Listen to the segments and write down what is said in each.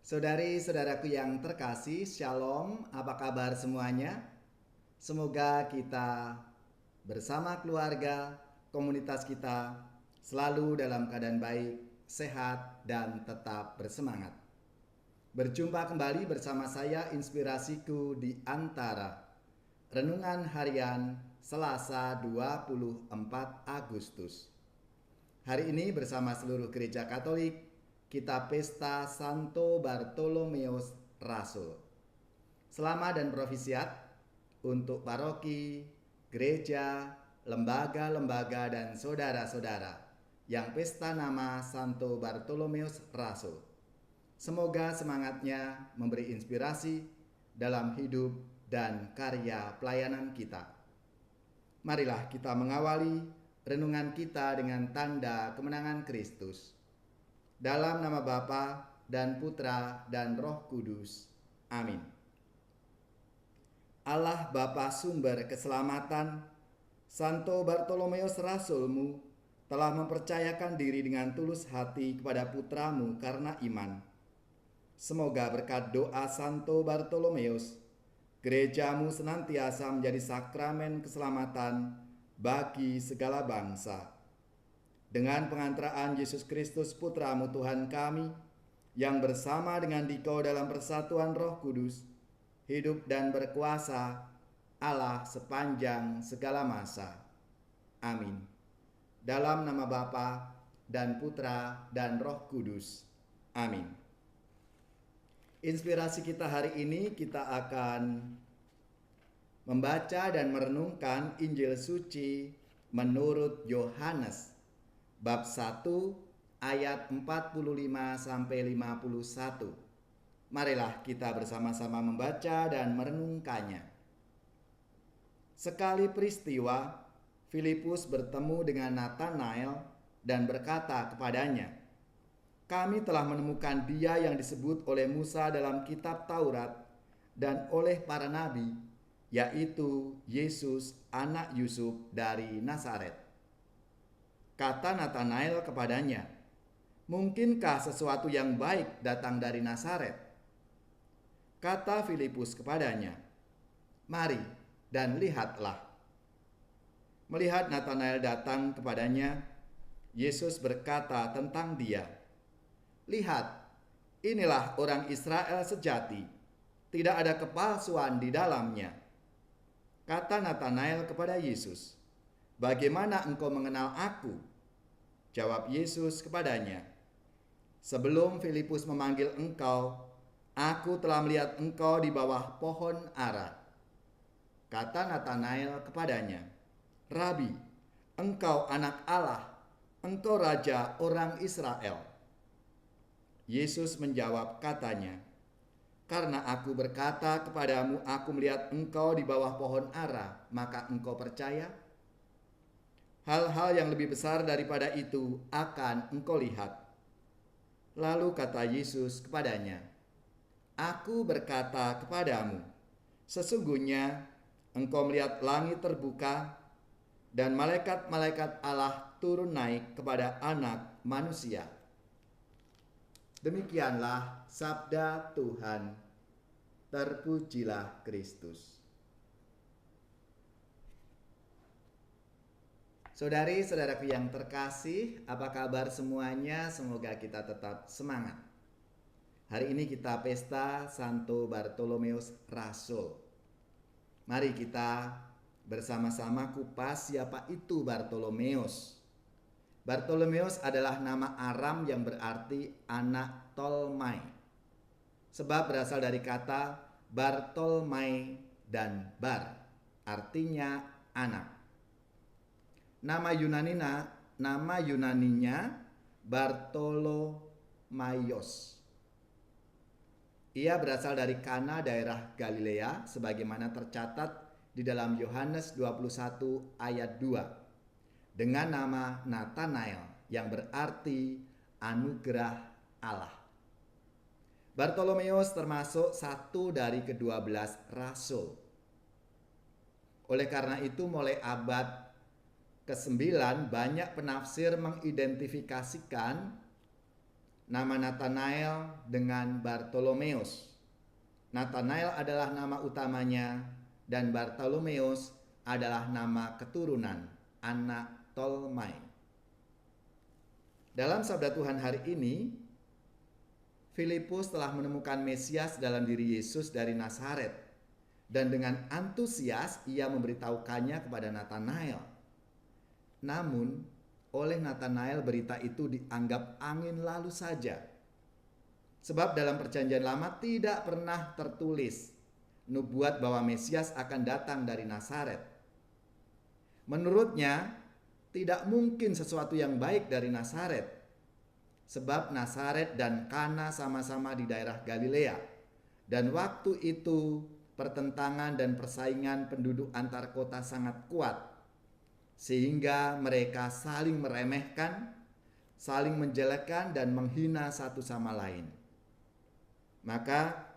Saudari-saudaraku yang terkasih, Shalom, apa kabar semuanya? Semoga kita bersama keluarga, komunitas kita selalu dalam keadaan baik, sehat, dan tetap bersemangat. Berjumpa kembali bersama saya, Inspirasiku di Antara. Renungan Harian Selasa 24 Agustus. Hari ini bersama seluruh gereja Katolik, kita pesta Santo Bartolomeus Rasul. Selamat dan profisiat untuk paroki, gereja, lembaga-lembaga dan saudara-saudara yang pesta nama Santo Bartolomeus Rasul. Semoga semangatnya memberi inspirasi dalam hidup dan karya pelayanan kita. Marilah kita mengawali renungan kita dengan tanda kemenangan Kristus. Dalam nama Bapa dan Putra dan Roh Kudus. Amin. Allah Bapa sumber keselamatan, Santo Bartolomeus Rasulmu telah mempercayakan diri dengan tulus hati kepada putramu karena iman. Semoga berkat doa Santo Bartolomeus, gerejamu senantiasa menjadi sakramen keselamatan bagi segala bangsa. Dengan pengantaraan Yesus Kristus Putramu Tuhan kami, yang bersama dengan Dikau dalam persatuan Roh Kudus, hidup dan berkuasa Allah sepanjang segala masa. Amin. Dalam nama Bapa dan Putra dan Roh Kudus. Amin. Inspirasi kita hari ini, kita akan membaca dan merenungkan Injil Suci menurut Yohanes bab 1 ayat 45 sampai 51. Marilah kita bersama-sama membaca dan merenungkannya. Sekali peristiwa, Filipus bertemu dengan Nathanael dan berkata kepadanya, "Kami telah menemukan Dia yang disebut oleh Musa dalam kitab Taurat dan oleh para nabi, yaitu Yesus anak Yusuf dari Nazaret." Kata Nathanael kepadanya, "Mungkinkah sesuatu yang baik datang dari Nazaret?" Kata Filipus kepadanya, "Mari dan lihatlah." Melihat Nathanael datang kepadanya, Yesus berkata tentang dia, "Lihat, inilah orang Israel sejati, tidak ada kepalsuan di dalamnya." Kata Nathanael kepada Yesus, "Bagaimana engkau mengenal aku?" Jawab Yesus kepadanya, "Sebelum Filipus memanggil engkau, aku telah melihat engkau di bawah pohon ara." Kata Nathanael kepadanya, "Rabi, engkau anak Allah, engkau raja orang Israel." Yesus menjawab katanya, "Karena aku berkata kepadamu, aku melihat engkau di bawah pohon ara, maka engkau percaya? Hal-hal yang lebih besar daripada itu akan engkau lihat." Lalu kata Yesus kepadanya, "Aku berkata kepadamu, sesungguhnya engkau melihat langit terbuka dan malaikat-malaikat Allah turun naik kepada Anak Manusia." Demikianlah sabda Tuhan. Terpujilah Kristus. Saudari-saudaraku yang terkasih, apa kabar semuanya? Semoga kita tetap semangat. Hari ini kita pesta Santo Bartolomeus Rasul. Mari kita bersama-sama kupas siapa itu Bartolomeus. Bartolomeus adalah nama Aram yang berarti anak Tolmai. Sebab berasal dari kata Bartolmai dan Bar, artinya anak. Nama Yunaninya Bartolomaios. Ia berasal dari Kana, daerah Galilea, sebagaimana tercatat di dalam Yohanes 21 ayat 2, dengan nama Nathanael yang berarti anugerah Allah. Bartolomeus termasuk satu dari ke-12 rasul. Oleh karena itu, mulai abad ke-9 banyak penafsir mengidentifikasikan nama Nathanael dengan Bartolomeus. Nathanael adalah nama utamanya dan Bartolomeus adalah nama keturunan, anak Tolmai. Dalam sabda Tuhan hari ini, Filipus telah menemukan Mesias dalam diri Yesus dari Nazaret, dan dengan antusias ia memberitahukannya kepada Nathanael. Namun, oleh Nathanael berita itu dianggap angin lalu saja. Sebab dalam Perjanjian Lama tidak pernah tertulis nubuat bahwa Mesias akan datang dari Nazaret. Menurutnya, tidak mungkin sesuatu yang baik dari Nazaret, sebab Nazaret dan Kana sama-sama di daerah Galilea, dan waktu itu pertentangan dan persaingan penduduk antar kota sangat kuat, sehingga mereka saling meremehkan, saling menjelekkan dan menghina satu sama lain. Maka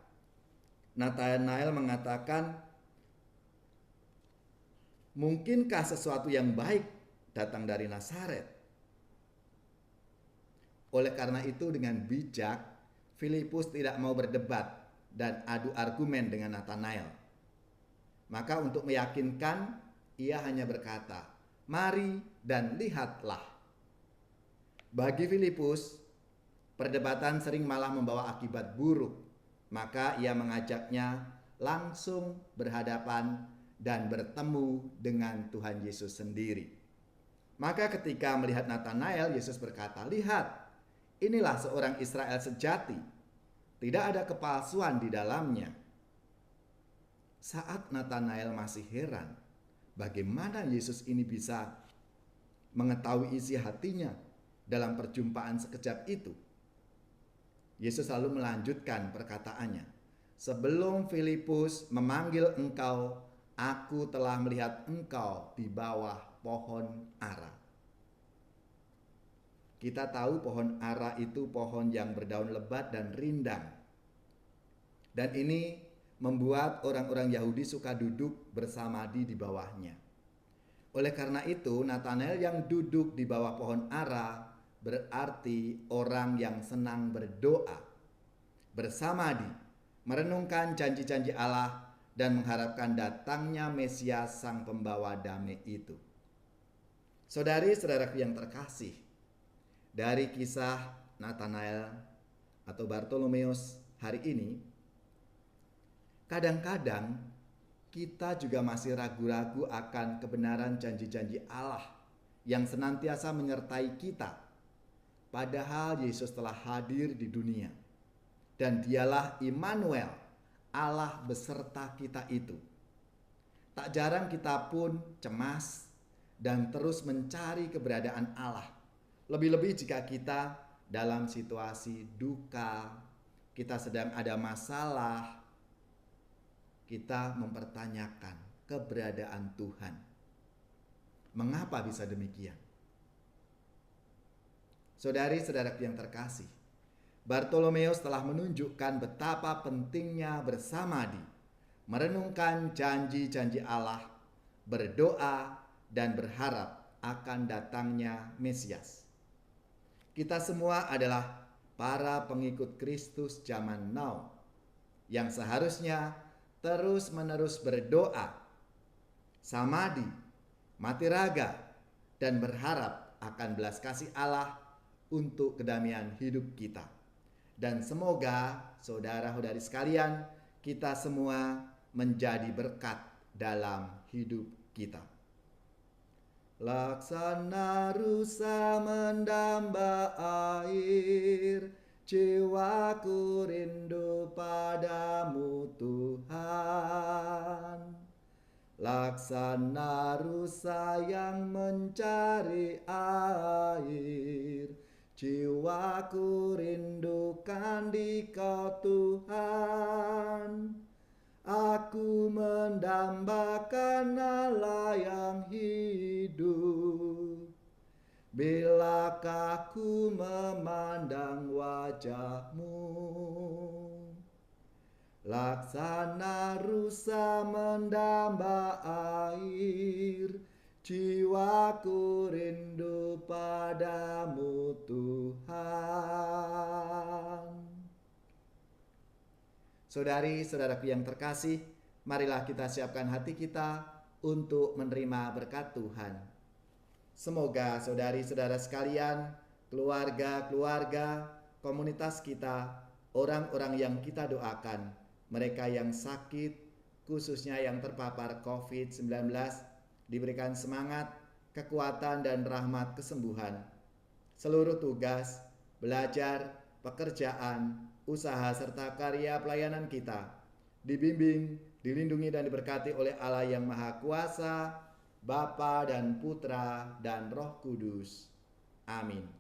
Nathanael mengatakan, mungkinkah sesuatu yang baik datang dari Nazaret? Oleh karena itu dengan bijak, Filipus tidak mau berdebat dan adu argumen dengan Nathanael. Maka untuk meyakinkan, ia hanya berkata, "Mari dan lihatlah." Bagi Filipus, perdebatan sering malah membawa akibat buruk. Maka ia mengajaknya langsung berhadapan dan bertemu dengan Tuhan Yesus sendiri. Maka ketika melihat Nathanael, Yesus berkata, "Lihat, inilah seorang Israel sejati. Tidak ada kepalsuan di dalamnya." Saat Nathanael masih heran, bagaimana Yesus ini bisa mengetahui isi hatinya dalam perjumpaan sekejap itu, Yesus lalu melanjutkan perkataannya, "Sebelum Filipus memanggil engkau, aku telah melihat engkau di bawah pohon ara." Kita tahu pohon ara itu pohon yang berdaun lebat dan rindang. Dan ini membuat orang-orang Yahudi suka duduk bersamadi di bawahnya. Oleh karena itu, Nathanael yang duduk di bawah pohon ara berarti orang yang senang berdoa, bersamadi, merenungkan janji-janji Allah dan mengharapkan datangnya Mesias sang pembawa damai itu. Saudari-saudaraku yang terkasih, dari kisah Nathanael atau Bartolomeus hari ini, kadang-kadang kita juga masih ragu-ragu akan kebenaran janji-janji Allah yang senantiasa menyertai kita. Padahal Yesus telah hadir di dunia, dan dialah Immanuel, Allah beserta kita itu. Tak jarang kita pun cemas dan terus mencari keberadaan Allah. Lebih-lebih jika kita dalam situasi duka, kita sedang ada masalah, kita mempertanyakan keberadaan Tuhan. Mengapa bisa demikian? Saudari-saudaraku yang terkasih, Bartolomeus telah menunjukkan betapa pentingnya bersamadi, merenungkan janji-janji Allah, berdoa, dan berharap akan datangnya Mesias. Kita semua adalah para pengikut Kristus zaman now yang seharusnya terus-menerus berdoa, samadi, mati raga, dan berharap akan belas kasih Allah untuk kedamaian hidup kita. Dan semoga saudara-saudari sekalian, kita semua menjadi berkat dalam hidup kita. Laksana rusa mendamba air, jiwaku rindu padamu Tuhan. Laksana rusa yang mencari air, jiwaku rindukan Dikau Tuhan. Aku mendambakan Allah yang hidup, bilakah ku memandang wajah-Mu. Laksana rusa mendamba air, Jiwaku rindu padamu Tuhan. Saudari-saudaraku yang terkasih, marilah kita siapkan hati kita untuk menerima berkat Tuhan. Semoga saudari-saudara sekalian, keluarga-keluarga, komunitas kita, orang-orang yang kita doakan, mereka yang sakit, khususnya yang terpapar COVID-19, diberikan semangat, kekuatan, dan rahmat kesembuhan. Seluruh tugas, belajar, pekerjaan, usaha, serta karya pelayanan kita dibimbing, dilindungi, dan diberkati oleh Allah yang Maha Kuasa, Bapa dan Putra dan Roh Kudus. Amin.